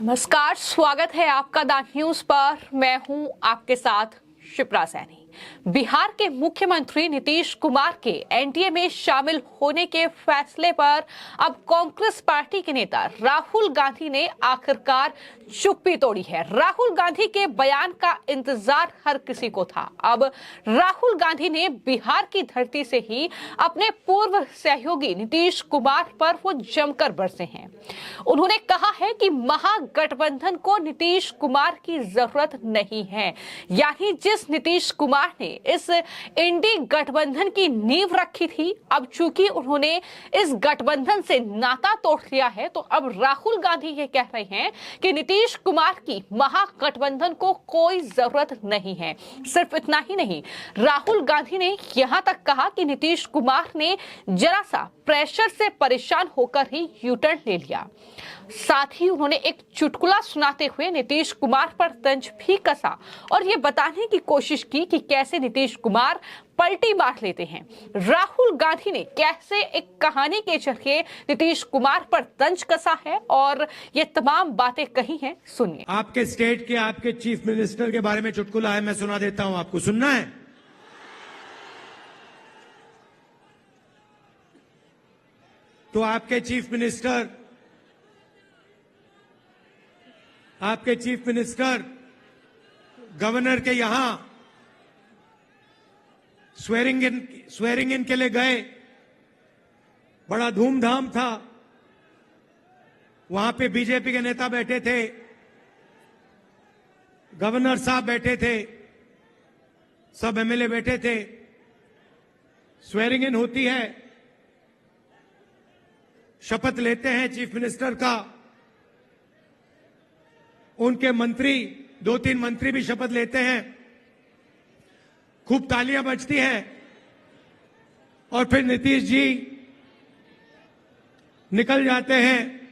नमस्कार, स्वागत है आपका द न्यूज पर। मैं हूं आपके साथ शिप्रा सैनी। बिहार के मुख्यमंत्री नीतीश कुमार के एनडीए में शामिल होने के फैसले पर अब कांग्रेस पार्टी के नेता राहुल गांधी ने आखिरकार चुप्पी तोड़ी है। राहुल गांधी के बयान का इंतजार हर किसी को था। अब राहुल गांधी ने बिहार की धरती से ही अपने पूर्व सहयोगी नीतीश कुमार पर वो जमकर बरसे हैं। उन्होंने कहा है कि महागठबंधन को नीतीश कुमार की जरूरत नहीं है। यानी जिस नीतीश कुमार ने इस इंडी गठबंधन की नींव रखी थी, अब चूंकि उन्होंने इस गठबंधन से नाता तोड़ लिया है, तो अब राहुल गांधी ये कह रहे हैं कि नीतीश कुमार की महागठबंधन को कोई जरूरत नहीं है। सिर्फ इतना ही नहीं, राहुल गांधी ने यहां तक कहा कि नीतीश कुमार ने जरा सा प्रेशर से परेशान होकर ही यू टर्न ले लिया। साथ ही उन्होंने एक चुटकुला सुनाते हुए नीतीश कुमार पर तंज भी कसा और ये बताने की कोशिश की कि कैसे नीतीश कुमार पलटी मार लेते हैं। राहुल गांधी ने कैसे एक कहानी के जरिए नीतीश कुमार पर तंज कसा है और ये तमाम बातें कही हैं, सुनिए। आपके स्टेट के आपके चीफ मिनिस्टर के बारे में चुटकुला है, मैं सुना देता हूं, आपको सुनना है? तो आपके चीफ मिनिस्टर गवर्नर के यहां स्वेरिंग इन के लिए गए। बड़ा धूमधाम था। वहां पे बीजेपी के नेता बैठे थे, गवर्नर साहब बैठे थे, सब एमएलए बैठे थे। स्वेरिंग इन होती है, शपथ लेते हैं चीफ मिनिस्टर का। उनके मंत्री, 2-3 मंत्री भी शपथ लेते हैं। खूब तालियां बजती हैं और फिर नीतीश जी निकल जाते हैं,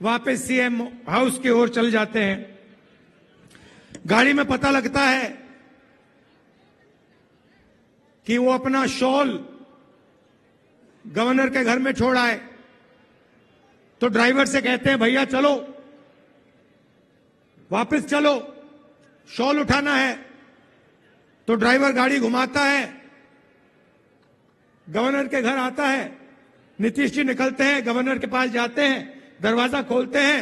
वापस सीएम हाउस की ओर चल जाते हैं। गाड़ी में पता लगता है कि वो अपना शॉल गवर्नर के घर में छोड़ आए। तो ड्राइवर से कहते हैं, भैया चलो, वापस चलो, शॉल उठाना है। तो ड्राइवर गाड़ी घुमाता है, गवर्नर के घर आता है। नीतीश जी निकलते हैं, गवर्नर के पास जाते हैं, दरवाजा खोलते हैं।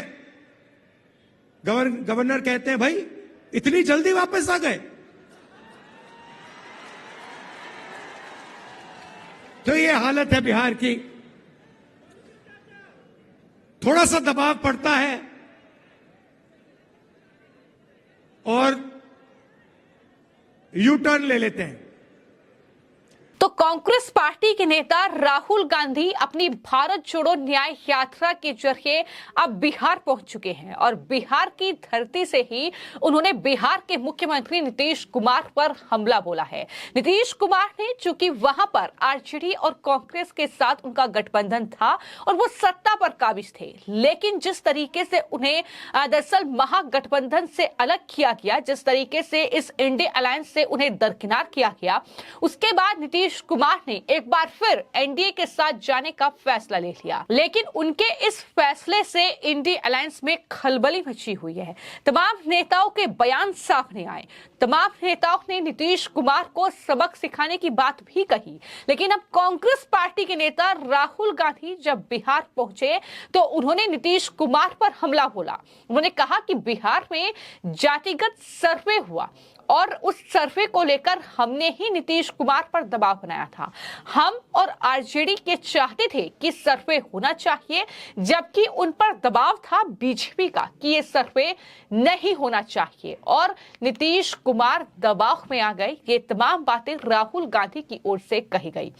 गवर्नर कहते हैं, भाई इतनी जल्दी वापस आ गए? तो ये हालत है बिहार की। थोड़ा सा दबाव पड़ता है और यू टर्न ले लेते हैं। तो कांग्रेस पार्टी के नेता राहुल गांधी अपनी भारत जोड़ो न्याय यात्रा के जरिए अब बिहार पहुंच चुके हैं और बिहार की धरती से ही उन्होंने बिहार के मुख्यमंत्री नीतीश कुमार पर हमला बोला है। नीतीश कुमार ने, चूंकि वहां पर आरजेडी और कांग्रेस के साथ उनका गठबंधन था और वो सत्ता पर काबिज थे, लेकिन जिस तरीके से उन्हें दरअसल महागठबंधन से अलग किया गया, जिस तरीके से इस इंडिया अलायंस से उन्हें दरकिनार किया गया, उसके बाद नीतीश कुमार ने एक बार फिर एनडीए के साथ जाने का फैसला ले लिया। लेकिन उनके इस फैसले से इंडिया अलायंस में खलबली मची हुई है। तमाम नेताओं के बयान सामने आए, तमाम नेताओं ने नीतीश कुमार को सबक सिखाने की बात भी कही। लेकिन अब कांग्रेस पार्टी के नेता राहुल गांधी जब बिहार पहुंचे तो उन्होंने नीतीश कुमार पर हमला बोला। उन्होंने कहा कि बिहार में जातिगत सर्वे हुआ और उस सर्वे को लेकर हमने ही नीतीश कुमार पर दबाव बनाया था। हम और आरजेडी के चाहते थे कि सर्वे होना चाहिए, जबकि उन पर दबाव था बीजेपी का कि ये सर्वे नहीं होना चाहिए और नीतीश कुमार दबाव में आ गए। ये तमाम बातें राहुल गांधी की ओर से कही गई।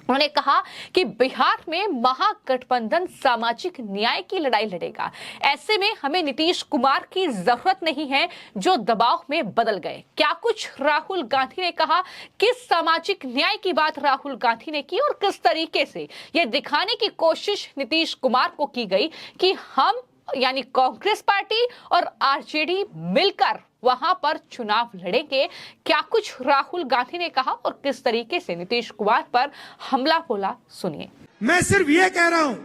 उन्होंने कहा कि बिहार में महागठबंधन सामाजिक न्याय की लड़ाई लड़ेगा। ऐसे में हमें नीतीश कुमार की जरूरत नहीं है जो दबाव में बदल गए। क्या कुछ राहुल गांधी ने कहा, किस सामाजिक न्याय की बात राहुल गांधी ने की और किस तरीके से यह दिखाने की कोशिश नीतीश कुमार को की गई कि हम यानी कांग्रेस पार्टी और आरजेडी मिलकर वहां पर चुनाव लड़ेंगे। क्या कुछ राहुल गांधी ने कहा और किस तरीके से नीतीश कुमार पर हमला बोला, सुनिए। मैं सिर्फ ये कह रहा हूं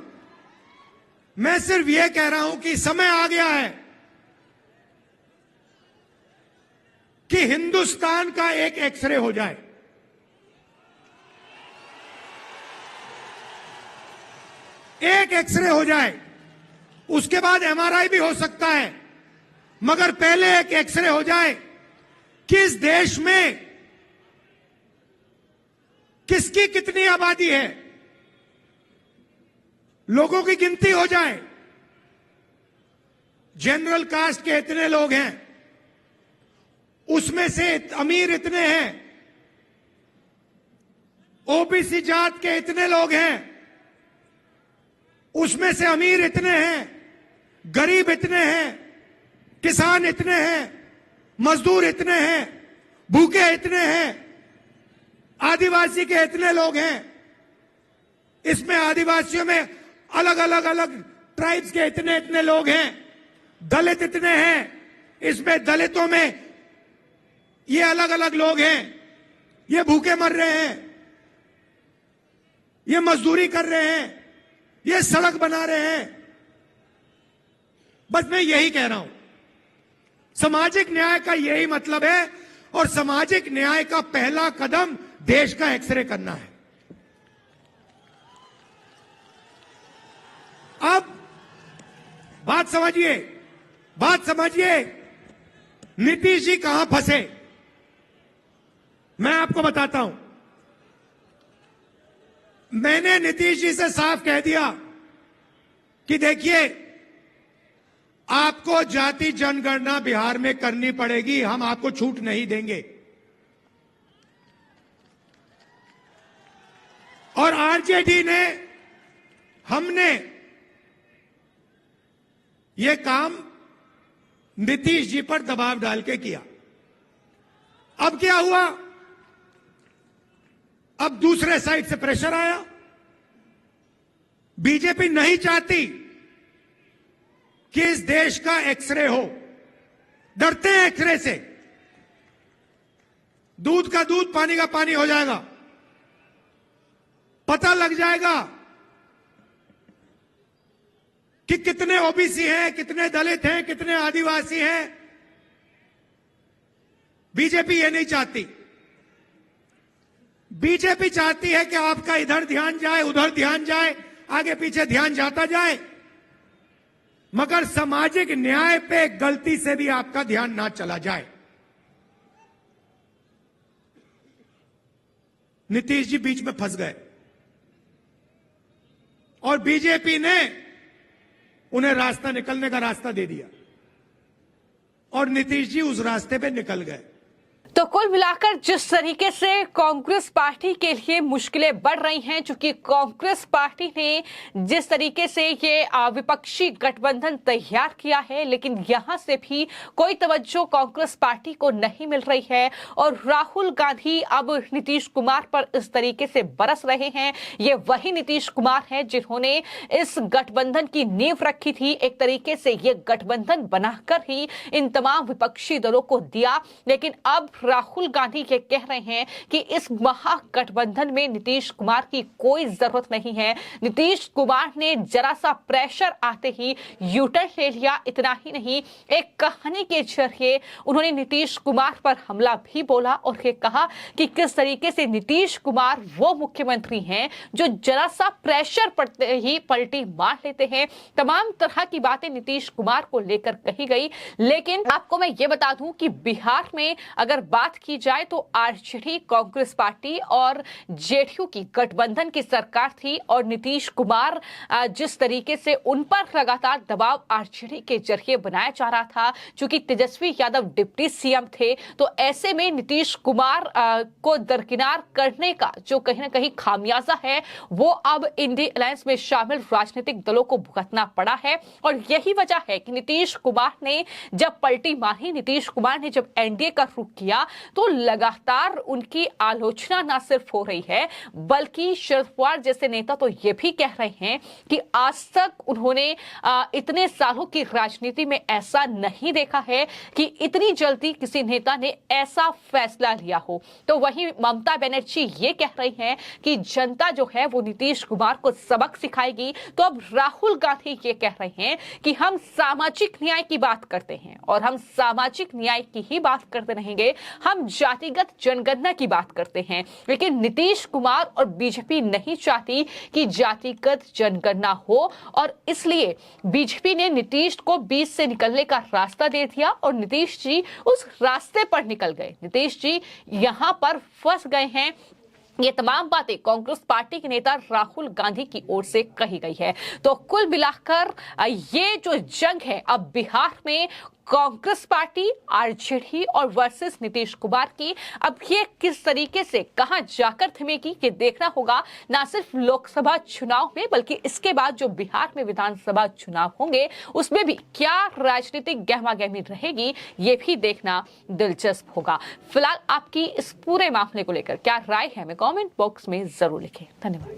मैं सिर्फ यह कह रहा हूं कि समय आ गया है कि हिंदुस्तान का एक एक्सरे हो जाए। एक एक्सरे हो जाए, उसके बाद एमआरआई भी हो सकता है, मगर पहले एक एक्सरे हो जाए कि इस देश में किसकी कितनी आबादी है, लोगों की गिनती हो जाए। जनरल कास्ट के इतने लोग हैं, उसमें से अमीर इतने हैं, ओबीसी जात के इतने लोग हैं, उसमें से अमीर इतने हैं, गरीब इतने हैं, किसान इतने हैं, मजदूर इतने हैं, भूखे इतने हैं, आदिवासी के इतने लोग हैं, इसमें आदिवासियों में अलग अलग ट्राइब्स के इतने इतने लोग हैं, दलित इतने हैं, इसमें दलितों में ये अलग अलग लोग हैं, ये भूखे मर रहे हैं, ये मजदूरी कर रहे हैं, ये सड़क बना रहे हैं। बस मैं यही कह रहा हूं, सामाजिक न्याय का यही मतलब है, और सामाजिक न्याय का पहला कदम देश का एक्सरे करना है। अब बात समझिए, नीतीश जी कहां फंसे, मैं आपको बताता हूं। मैंने नीतीश जी से साफ कह दिया कि देखिए, आपको जाति जनगणना बिहार में करनी पड़ेगी, हम आपको छूट नहीं देंगे। और आरजेडी ने, हमने ये काम नीतीश जी पर दबाव डाल के किया। अब क्या हुआ, अब दूसरे साइड से प्रेशर आया। बीजेपी नहीं चाहती कि इस देश का एक्सरे हो, डरते हैं एक्सरे से। दूध का दूध, पानी का पानी हो जाएगा, पता लग जाएगा कि कितने ओबीसी हैं, कितने दलित हैं, कितने आदिवासी हैं। बीजेपी ये नहीं चाहती। बीजेपी चाहती है कि आपका इधर ध्यान जाए, उधर ध्यान जाए, आगे पीछे ध्यान जाता जाए, मगर सामाजिक न्याय पे गलती से भी आपका ध्यान ना चला जाए। नीतीश जी बीच में फंस गए और बीजेपी ने उन्हें रास्ता, निकलने का रास्ता दे दिया और नीतीश जी उस रास्ते पे निकल गए। तो कुल मिलाकर जिस तरीके से कांग्रेस पार्टी के लिए मुश्किलें बढ़ रही हैं, चूंकि कांग्रेस पार्टी ने जिस तरीके से ये विपक्षी गठबंधन तैयार किया है, लेकिन यहां से भी कोई तवज्जो कांग्रेस पार्टी को नहीं मिल रही है और राहुल गांधी अब नीतीश कुमार पर इस तरीके से बरस रहे हैं। ये वही नीतीश कुमार हैं जिन्होंने इस गठबंधन की नींव रखी थी। एक तरीके से ये गठबंधन बनाकर ही इन तमाम विपक्षी दलों को दिया, लेकिन अब राहुल गांधी ये कह रहे हैं कि इस महागठबंधन में नीतीश कुमार की कोई जरूरत नहीं है। नीतीश कुमार ने जरा सा प्रेशर आते ही यूटर्न ले लिया। इतना ही नहीं, एक कहानी के जरिए उन्होंने नीतीश कुमार पर हमला भी बोला और ये कहा कि किस तरीके से नीतीश कुमार वो मुख्यमंत्री हैं जो जरा सा प्रेशर पड़ते ही पलटी मार लेते हैं। तमाम तरह की बातें नीतीश कुमार को लेकर कही गई। लेकिन आपको मैं ये बता दूं कि बिहार में अगर बात की जाए तो आरजेडी, कांग्रेस पार्टी और जेडीयू की गठबंधन की सरकार थी और नीतीश कुमार जिस तरीके से उन पर लगातार दबाव आरजेडी के जरिए बनाया जा रहा था, चूंकि तेजस्वी यादव डिप्टी सीएम थे, तो ऐसे में नीतीश कुमार को दरकिनार करने का जो कहीं ना कहीं खामियाजा है वो अब इंडिया अलायंस में शामिल राजनीतिक दलों को भुगतना पड़ा है। और यही वजह है कि नीतीश कुमार ने जब पलटी मारी, नीतीश कुमार ने जब एनडीए का रुख किया, तो लगातार उनकी आलोचना न सिर्फ हो रही है, बल्कि शरद पवार जैसे नेता तो ये भी कह रहे हैं कि आज तक उन्होंने इतने सालों की राजनीति में ऐसा नहीं देखा है कि इतनी जल्दी किसी नेता ने ऐसा फैसला लिया हो। तो वहीं ममता बनर्जी ये कह रही हैं कि जनता जो है वो नीतीश कुमार को सबक सिखाएगी। तो अब राहुल गांधी ये कह रहे हैं कि हम सामाजिक न्याय की बात करते हैं और हम सामाजिक न्याय की ही बात करते रहेंगे, हम जातिगत जनगणना की बात करते हैं। लेकिन नीतीश कुमार और बीजेपी नहीं चाहती कि जातिगत जनगणना हो और इसलिए बीजेपी ने नीतीश को बीच से निकलने का रास्ता दे दिया और नीतीश जी उस रास्ते पर निकल गए। नीतीश जी यहां पर फंस गए हैं। ये तमाम बातें कांग्रेस पार्टी के नेता राहुल गांधी की ओर से कही गई है। तो कुल मिलाकर ये जो जंग है अब बिहार में कांग्रेस पार्टी, आरजेडी और वर्सेस नीतीश कुमार की, अब ये किस तरीके से कहां जाकर थमेगी ये देखना होगा, ना सिर्फ लोकसभा चुनाव में बल्कि इसके बाद जो बिहार में विधानसभा चुनाव होंगे उसमें भी क्या राजनीतिक गहमागहमी रहेगी ये भी देखना दिलचस्प होगा। फिलहाल आपकी इस पूरे मामले को लेकर क्या राय है हमें कमेंट बॉक्स में जरूर लिखें। धन्यवाद।